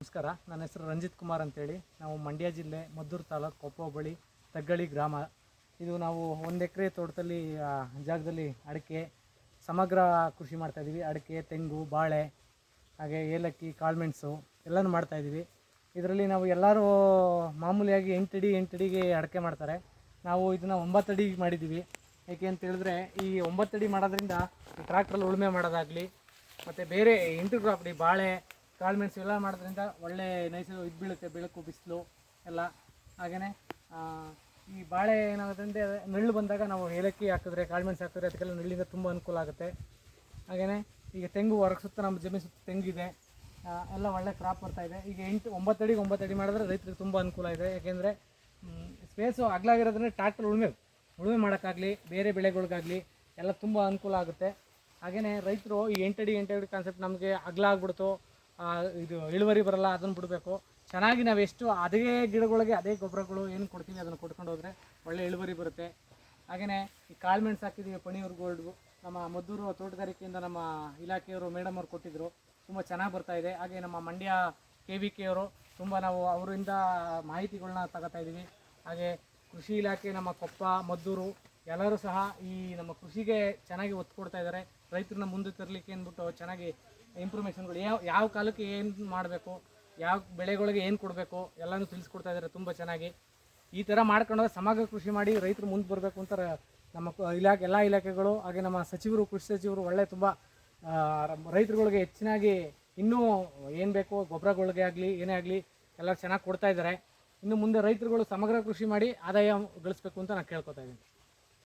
ನಮಸ್ಕಾರ. ನನ್ನ ಹೆಸರು ರಂಜಿತ್ ಕುಮಾರ್ ಅಂತೇಳಿ. ನಾವು ಮಂಡ್ಯ ಜಿಲ್ಲೆ ಮದ್ದೂರು ತಾಲೂಕು ಕೊಪ್ಪ ಹೋಬಳಿ ತಗ್ಗಳಿ ಗ್ರಾಮ. ಇದು ನಾವು 1 ಎಕರೆ ತೋಟದಲ್ಲಿ ಜಾಗದಲ್ಲಿ ಅಡಿಕೆ ಸಮಗ್ರ ಕೃಷಿ ಮಾಡ್ತಾಯಿದ್ದೀವಿ. ಅಡಿಕೆ, ತೆಂಗು, ಬಾಳೆ, ಹಾಗೆ ಏಲಕ್ಕಿ, ಕಾಳುಮೆಣಸು ಎಲ್ಲನೂ ಮಾಡ್ತಾಯಿದ್ದೀವಿ. ಇದರಲ್ಲಿ ನಾವು ಎಲ್ಲರೂ ಮಾಮೂಲಿಯಾಗಿ 8 ಅಡಿಗೆ ಅಡಿಕೆ ಮಾಡ್ತಾರೆ. ನಾವು ಇದನ್ನು 9 ಅಡಿಗೆ ಮಾಡಿದ್ದೀವಿ. ಏಕೆ ಅಂತ ಹೇಳಿದ್ರೆ ಈ 9 ಅಡಿ ಮಾಡೋದ್ರಿಂದ ಟ್ರ್ಯಾಕ್ಟ್ರಲ್ಲಿ ಉಳುಮೆ ಮಾಡೋದಾಗಲಿ ಮತ್ತು ಬೇರೆ ಇಂಟರ್ ಕ್ರಾಪ್ ಬಾಳೆ, ಕಾಳುಮೆಣಸು ಎಲ್ಲ ಮಾಡೋದ್ರಿಂದ ಒಳ್ಳೆ ನೈಸರ್ಗಿಕ ಇದು ಬೀಳುತ್ತೆ, ಬೆಳಕು, ಬಿಸಿಲು ಎಲ್ಲ. ಹಾಗೆಯೇ ಈ ಬಾಳೆ ಏನಾಗೋದ್ರಿಂದ ನೆರಳು ಬಂದಾಗ ನಾವು ಏಲಕ್ಕಿ ಹಾಕಿದ್ರೆ, ಕಾಳುಮೆಣಸು ಹಾಕಿದ್ರೆ ಅದಕ್ಕೆಲ್ಲ ನೆರಳಿಂದ ತುಂಬ ಅನುಕೂಲ ಆಗುತ್ತೆ. ಹಾಗೆಯೇ ಈಗ ತೆಂಗು ಹೊರಗೆ ಸುತ್ತ ನಮ್ಮ ಜಮೀನು ಸುತ್ತ ತೆಂಗಿದೆ, ಎಲ್ಲ ಒಳ್ಳೆ ಕ್ರಾಪ್ ಬರ್ತಾಯಿದೆ. ಈಗ 9 ಅಡಿ ಮಾಡಿದ್ರೆ ರೈತರಿಗೆ ತುಂಬ ಅನುಕೂಲ ಇದೆ. ಯಾಕೆಂದರೆ ಸ್ಪೇಸು ಅಗಲಾಗಿರೋದ್ರಿಂದ ಟ್ರ್ಯಾಕ್ಟರ್ ಉಳುಮೆ ಮಾಡೋಕ್ಕಾಗಲಿ ಬೇರೆ ಬೆಳೆಗಳಿಗಾಗಲಿ ಎಲ್ಲ ತುಂಬ ಅನುಕೂಲ ಆಗುತ್ತೆ. ಹಾಗೆಯೇ ರೈತರು ಈ 8 ಅಡಿ ಕಾನ್ಸೆಪ್ಟ್ ನಮಗೆ ಅಗಲ ಆಗ್ಬಿಡ್ತು, ಇದು ಇಳುವರಿ ಬರಲ್ಲ, ಅದನ್ನು ಬಿಡಬೇಕು. ಚೆನ್ನಾಗಿ ನಾವು ಎಷ್ಟು ಅದೇ ಗಿಡಗಳಿಗೆ ಅದೇ ಗೊಬ್ಬರಗಳು ಏನು ಕೊಡ್ತೀವಿ ಅದನ್ನು ಕೊಟ್ಕೊಂಡು ಹೋದರೆ ಒಳ್ಳೆ ಇಳುವರಿ ಬರುತ್ತೆ. ಹಾಗೆಯೇ ಈ ಕಾಳುಮೆಣಸು ಹಾಕಿದ್ದೀವಿ ಪಣಿಯೂರು ಗೋಲ್ಡ್ಗು, ನಮ್ಮ ಮದ್ದೂರು ತೋಟಗಾರಿಕೆಯಿಂದ ನಮ್ಮ ಇಲಾಖೆಯವರು ಮೇಡಮ್ ಅವರು ಕೊಟ್ಟಿದ್ದರು, ತುಂಬ ಚೆನ್ನಾಗಿ ಬರ್ತಾಯಿದೆ. ಹಾಗೆ ನಮ್ಮ ಮಂಡ್ಯ KVK ಅವರು ತುಂಬ ನಾವು ಅವರಿಂದ ಮಾಹಿತಿಗಳನ್ನ ತಗೋತಾಯಿದ್ದೀವಿ. ಹಾಗೆ ಕೃಷಿ ಇಲಾಖೆ ನಮ್ಮ ಕೊಪ್ಪ, ಮದ್ದೂರು ಎಲ್ಲರೂ ಸಹ ಈ ನಮ್ಮ ಕೃಷಿಗೆ ಚೆನ್ನಾಗಿ ಒತ್ತು ಕೊಡ್ತಾ ಇದ್ದಾರೆ. ರೈತರನ್ನ ಮುಂದೆ ತರಲಿಕ್ಕೆ ಅಂದ್ಬಿಟ್ಟು ಚೆನ್ನಾಗಿ ಇಂಪ್ರೂವ್ಮೇಷನ್ಗಳು ಯಾವ ಕಾಲಕ್ಕೆ ಏನು ಮಾಡಬೇಕು, ಯಾವ ಬೆಳೆಗಳಿಗೆ ಏನು ಕೊಡಬೇಕು ಎಲ್ಲನೂ ತಿಳಿಸ್ಕೊಡ್ತಾ ಇದ್ದಾರೆ ತುಂಬ ಚೆನ್ನಾಗಿ. ಈ ಥರ ಮಾಡ್ಕೊಂಡೋದ್ರೆ ಸಮಗ್ರ ಕೃಷಿ ಮಾಡಿ ರೈತರು ಮುಂದೆ ಬರಬೇಕು ಅಂತ ನಮ್ಮ ಎಲ್ಲ ಇಲಾಖೆಗಳು ಹಾಗೆ ನಮ್ಮ ಸಚಿವರು, ಕೃಷಿ ಸಚಿವರು ಒಳ್ಳೆ ತುಂಬ ರೈತರುಗಳಿಗೆ ಹೆಚ್ಚಿನಾಗಿ ಇನ್ನೂ ಏನು ಬೇಕೋ ಗೊಬ್ಬರಗಳಿಗೆ ಆಗಲಿ ಏನೇ ಆಗಲಿ ಎಲ್ಲ ಚೆನ್ನಾಗಿ ಕೊಡ್ತಾ ಇದ್ದಾರೆ. ಇನ್ನು ಮುಂದೆ ರೈತರುಗಳು ಸಮಗ್ರ ಕೃಷಿ ಮಾಡಿ ಆದಾಯ ಗಳಿಸ್ಬೇಕು ಅಂತ ನಾನು ಕೇಳ್ಕೊತಾ ಇದ್ದೀನಿ.